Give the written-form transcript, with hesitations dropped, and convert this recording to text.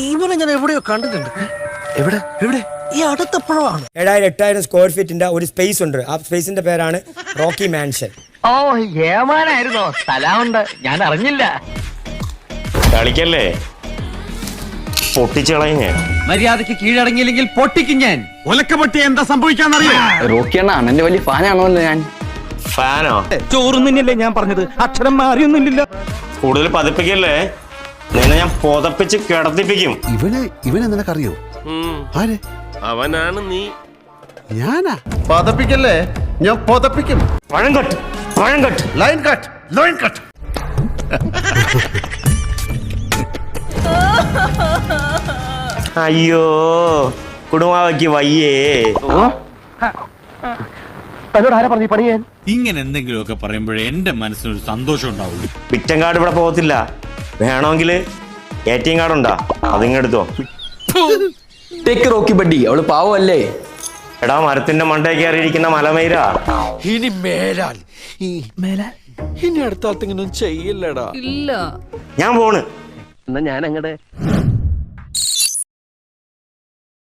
ഇവനെ ഞാൻ എവിടെയോ കണ്ടിട്ടുണ്ട്. എവിടെ എവിടെ? ഈ അടുത്തപ്പോഴാണ്. 7,000-8,000 സ്ക്വയർ ഫീറ്റിന്റെ ഒരു സ്പേസ് ഉണ്ട്. ആ സ്പേസിന്റെ പേരാണ് റോക്കി മാൻഷൻ. ഓ ഏമാനായിരുന്നോ? സ്ഥലമുണ്ട്, ഞാൻ അറിഞ്ഞില്ല. കളിക്കല്ലേ, പൊട്ടിച്ചളയും ഞാൻ. മര്യാദക്ക് കീഴടങ്ങിയില്ലെങ്കിൽ പൊട്ടിക്കും ഞാൻ. ഒലക്കപ്പൊട്ടി എന്താ സംഭവിക്കാന്നറിയോ? റോക്കിയാണ് അണ്ണന്റെ വലിയ ഫാനാണോല്ലോ ഞാൻ. ഫാനോ? ചോറുന്നില്ലേ ഞാൻ പറഞ്ഞത്? അക്ഷരം മാറിയൊന്നുമില്ല. കൂടുതൽ പതിപ്പിക്കല്ലേ, നിന്നെ ഞാൻ പൊതപ്പിച്ച് കിടത്തിപ്പിക്കും. ഇവനെ നിനക്കറിയോ? ആരെ? അവനാണ് നീ. ഞാനാ? പതപ്പിക്കല്ലേ, ഞാൻ പതപ്പിക്കും. പഴം കട്ട്, പഴം cut, line cut, line cut. അയ്യോ കുടുംബാവയ്ക്ക് വയ്യേ. ഇങ്ങനെ എന്തെങ്കിലുമൊക്കെ പറയുമ്പോഴേ എന്റെ മനസ്സിനൊരു സന്തോഷം ഉണ്ടാവുള്ളൂ. വിറ്റം കാർഡ് ഇവിടെ പോകത്തില്ല. വേണമെങ്കിൽ ATM കാർഡ് ഉണ്ടാ, അതിങ്ങെടുത്തോ. റോക്കി ബഡ്ഡി, അവള് പാവല്ലേ. എടാ, മരത്തിന്റെ മണ്ടേ കയറിയിരിക്കുന്ന മലമൈര, ഇനി മേലാൽ ഇനി അടുത്ത ആൾത്തിങ്ങനെ ചെയ്യില്ലടാ. ഞാൻ പോണ്. എന്നാ ഞാൻ അങ്ങടെ